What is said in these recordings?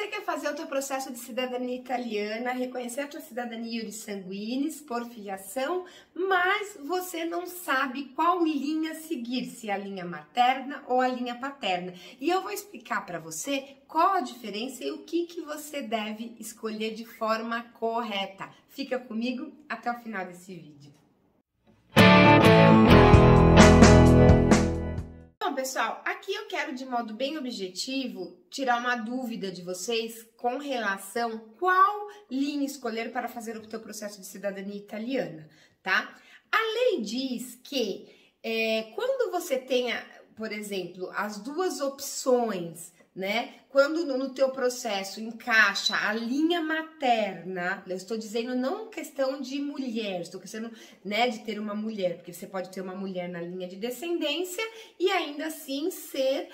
você quer fazer o teu processo de cidadania italiana, reconhecer a tua cidadania iuris sanguinis por filiação, mas você não sabe qual linha seguir, se a linha materna ou a linha paterna. E eu vou explicar para você qual a diferença e o que você deve escolher de forma correta. Fica comigo até o final desse vídeo. Bom, pessoal, aqui eu quero de modo bem objetivo tirar uma dúvida de vocês com relação qual linha escolher para fazer o teu processo de cidadania italiana, tá? A lei diz que quando você tenha, por exemplo, as duas opções, né? Quando no teu processo encaixa a linha materna, eu estou dizendo não questão de mulher, estou querendo, né, de ter uma mulher, porque você pode ter uma mulher na linha de descendência e ainda assim ser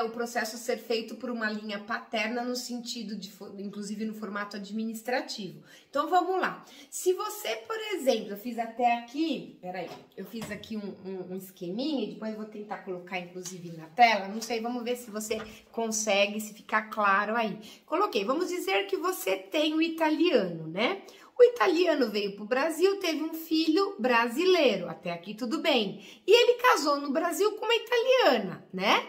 o processo ser feito por uma linha paterna no sentido de, inclusive no formato administrativo. Então vamos lá. Se você, por exemplo, eu fiz até aqui, peraí, eu fiz aqui um esqueminha e depois eu vou tentar colocar inclusive na tela, não sei, vamos ver se você consegue, se ficar claro aí. Coloquei, vamos dizer que você tem o italiano, né? O italiano veio para o Brasil, teve um filho brasileiro, até aqui tudo bem. E ele casou no Brasil com uma italiana, né?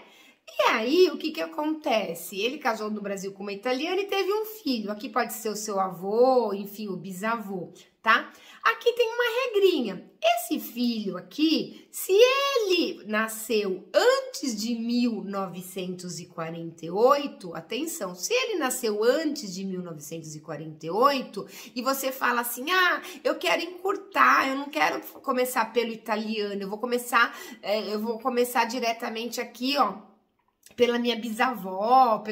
E aí, o que acontece? Ele casou no Brasil com uma italiana e teve um filho. Aqui pode ser o seu avô, enfim, o bisavô, tá? Aqui tem uma regrinha. Esse filho aqui, se ele nasceu antes de 1948, atenção, se ele nasceu antes de 1948 e você fala assim, ah, eu quero encurtar, eu não quero começar pelo italiano, eu vou começar diretamente aqui, ó, pela minha bisavó,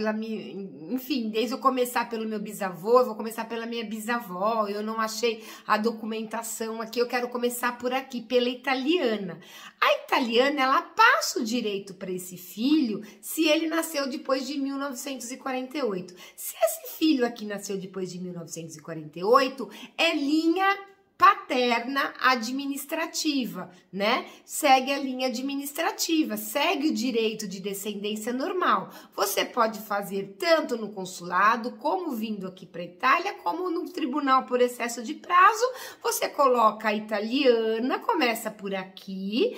enfim, desde eu começar pelo meu bisavô, eu vou começar pela minha bisavó, eu não achei a documentação aqui, eu quero começar por aqui, pela italiana. A italiana, ela passa o direito para esse filho se ele nasceu depois de 1948. Se esse filho aqui nasceu depois de 1948, é linha paterna administrativa, né? Segue a linha administrativa, segue o direito de descendência normal. Você pode fazer tanto no consulado, como vindo aqui para a Itália, como no tribunal por excesso de prazo. Você coloca a italiana, começa por aqui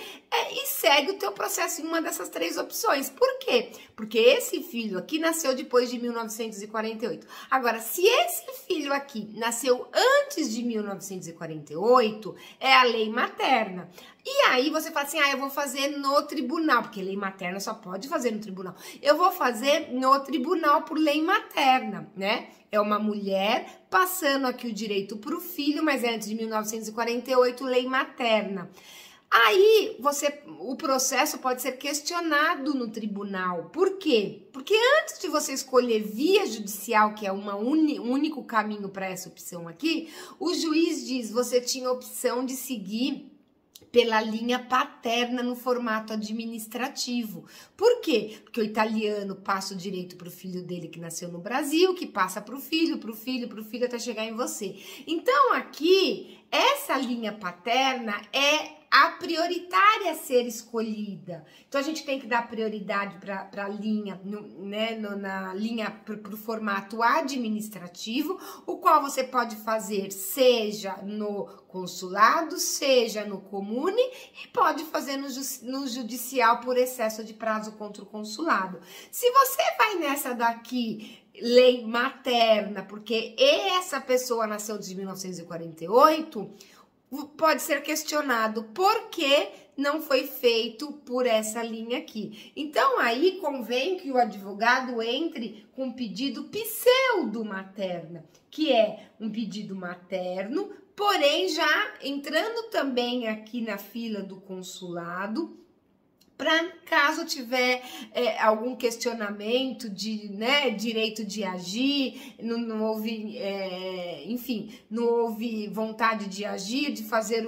e segue o teu processo em uma dessas três opções. Por quê? Porque esse filho aqui nasceu depois de 1948. Agora, se esse filho aqui nasceu antes de 1948, é a lei materna. E aí você fala assim, ah, eu vou fazer no tribunal, porque lei materna só pode fazer no tribunal. Eu vou fazer no tribunal por lei materna, né? É uma mulher passando aqui o direito para o filho, mas é antes de 1948, lei materna. Aí, o processo pode ser questionado no tribunal. Por quê? Porque antes de você escolher via judicial, que é um único caminho para essa opção aqui, o juiz diz, você tinha a opção de seguir pela linha paterna no formato administrativo. Por quê? Porque o italiano passa o direito para o filho dele que nasceu no Brasil, que passa para o filho, até chegar em você. Então, aqui, essa linha paterna é a prioritária a ser escolhida. Então, a gente tem que dar prioridade para a linha, na linha para o formato administrativo, o qual você pode fazer seja no consulado, seja no comune e pode fazer no judicial por excesso de prazo contra o consulado. Se você vai nessa daqui, lei materna, porque essa pessoa nasceu de 1948, pode ser questionado por que não foi feito por essa linha aqui. Então, aí convém que o advogado entre com um pedido pseudo-materna, que é um pedido materno, porém já entrando também aqui na fila do consulado, para caso tiver algum questionamento de direito de agir, não houve, enfim, não houve vontade de agir, de fazer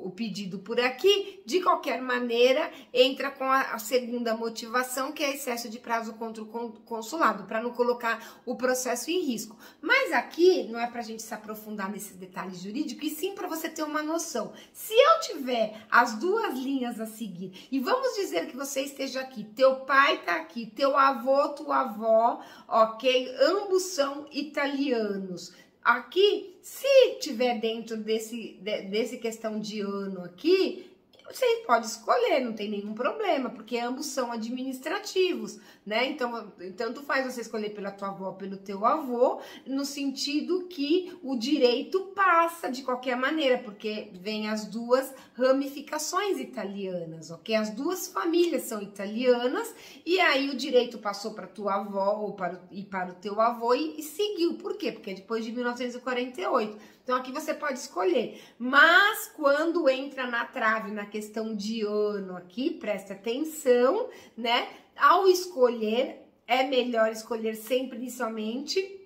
o pedido por aqui. De qualquer maneira, entra com a segunda motivação, que é excesso de prazo contra o consulado, para não colocar o processo em risco. Mas aqui não é para a gente se aprofundar nesses detalhes jurídicos, e sim para você ter uma noção. Se eu tiver as duas linhas a seguir, e vamos dizer que você esteja aqui, teu pai está aqui, teu avô, tua avó, ok? Ambos são italianos. Aqui, se tiver dentro desse questão de ano aqui, você pode escolher, não tem nenhum problema, porque ambos são administrativos, né? Então, tanto faz você escolher pela tua avó ou pelo teu avô, no sentido que o direito passa de qualquer maneira, porque vem as duas ramificações italianas, ok? As duas famílias são italianas, e aí o direito passou para tua avó ou para o teu avô e seguiu. Por quê? Porque é depois de 1948. Então, aqui você pode escolher, mas quando entra na trave, na questão de ano aqui, presta atenção, né? Ao escolher, é melhor escolher sempre inicialmente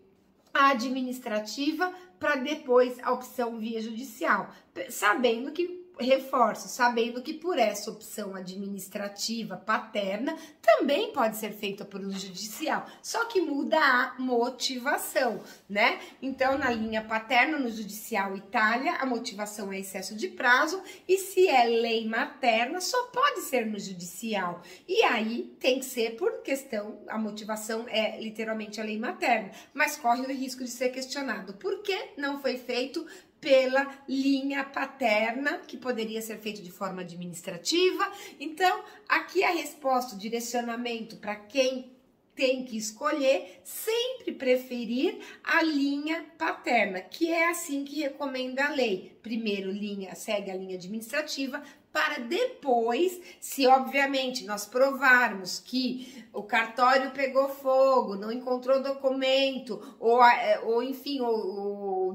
a administrativa para depois a opção via judicial, sabendo que reforço, sabendo que por essa opção administrativa paterna também pode ser feita por um judicial, só que muda a motivação, né? Então, na linha paterna, no judicial Itália, a motivação é excesso de prazo, e se é lei materna, só pode ser no judicial. E aí tem que ser por questão, a motivação é literalmente a lei materna, mas corre o risco de ser questionado. Por que não foi feito pela linha paterna, que poderia ser feito de forma administrativa? Então, aqui a resposta, o direcionamento para quem tem que escolher, sempre preferir a linha paterna, que é assim que recomenda a lei. Primeiro, segue a linha administrativa, para depois, se obviamente nós provarmos que o cartório pegou fogo, não encontrou documento, ou enfim, o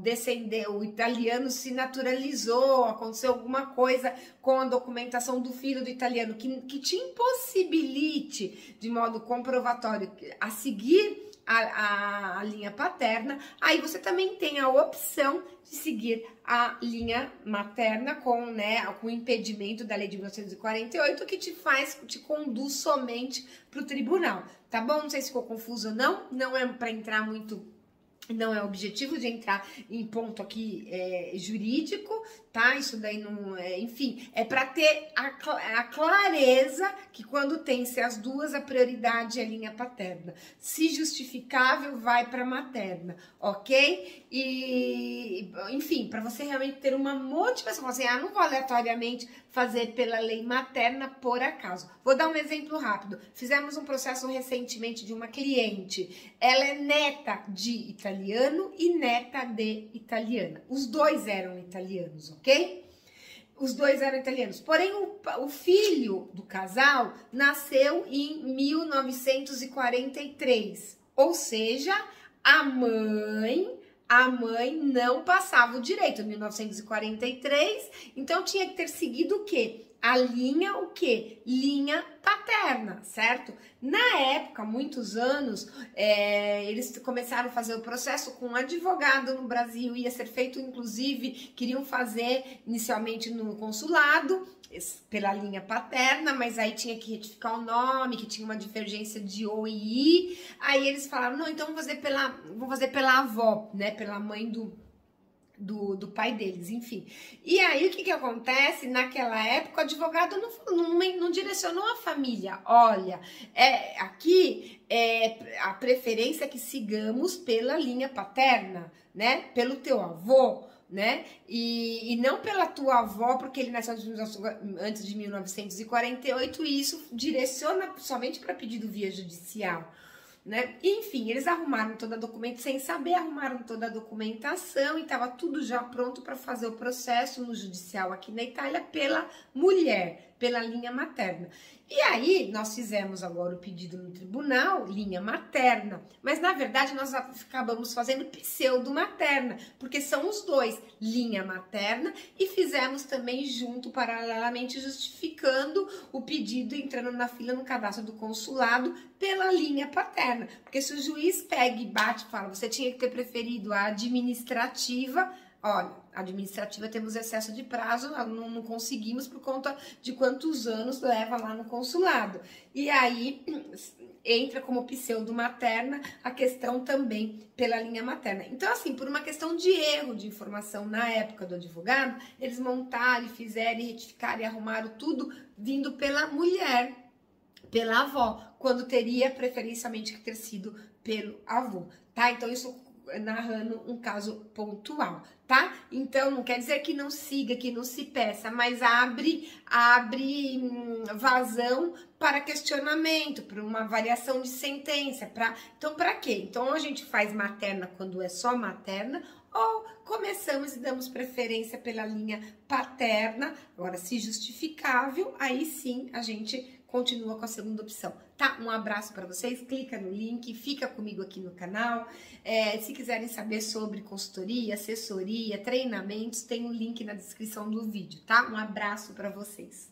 italiano se naturalizou, aconteceu alguma coisa com a documentação do filho do italiano que te impossibilite de modo comprovatório a seguir a linha paterna, aí você também tem a opção de seguir a linha materna com o impedimento da lei de 1948, que te conduz somente para o tribunal, tá bom? Não sei se ficou confuso ou não, não é para entrar muito. Não é o objetivo de entrar em ponto aqui jurídico, tá? Isso daí não é, enfim, é para ter a clareza que quando tem-se as duas, a prioridade é a linha paterna. Se justificável, vai para materna, ok? E, enfim, para você realmente ter uma motivação, assim, não vou aleatoriamente fazer pela lei materna por acaso. Vou dar um exemplo rápido. Fizemos um processo recentemente de uma cliente. Ela é neta de italiano e neta de italiana. Os dois eram italianos, ok? Os dois eram italianos. Porém, o filho do casal nasceu em 1943. Ou seja, a mãe não passava o direito, em 1943, então tinha que ter seguido o quê? Linha paterna, certo? Na época, muitos anos, eles começaram a fazer o processo com um advogado no Brasil, ia ser feito, inclusive, queriam fazer inicialmente no consulado, pela linha paterna, mas aí tinha que retificar o nome, que tinha uma divergência de O e I, aí eles falaram, não, então vamos fazer pela avó, né, pela mãe do pai deles, enfim. E aí, o que acontece? Naquela época, o advogado não direcionou a família. Olha, aqui a preferência é que sigamos pela linha paterna, né, pelo teu avô, né? E não pela tua avó, porque ele nasceu antes de 1948, e isso direciona somente para pedido via judicial, né? Enfim, eles arrumaram toda a documentação, sem saber, arrumaram toda a documentação e estava tudo já pronto para fazer o processo no judicial aqui na Itália pela mulher, pela linha materna. E aí, nós fizemos agora o pedido no tribunal, linha materna, mas na verdade nós acabamos fazendo pseudo-materna, porque são os dois, linha materna, e fizemos também junto, paralelamente, justificando o pedido, entrando na fila no cadastro do consulado pela linha paterna, porque se o juiz pega e bate e fala, você tinha que ter preferido a administrativa, Olha, administrativa temos excesso de prazo, não conseguimos por conta de quantos anos leva lá no consulado. E aí entra como pseudo-materna a questão também pela linha materna. Então, assim, por uma questão de erro de informação na época do advogado, eles montaram, fizeram, retificaram e arrumaram tudo vindo pela mulher, pela avó, quando teria preferencialmente que ter sido pelo avô, tá? Então, isso narrando um caso pontual, tá? Então, não quer dizer que não siga, que não se peça, mas abre vazão para questionamento, para uma variação de sentença, então, para quê? Então, a gente faz materna quando é só materna, ou começamos e damos preferência pela linha paterna. Agora, se justificável, aí sim a gente continua com a segunda opção, tá? Um abraço para vocês, clica no link, fica comigo aqui no canal. Se quiserem saber sobre consultoria, assessoria, treinamentos, tem um link na descrição do vídeo, tá? Um abraço para vocês.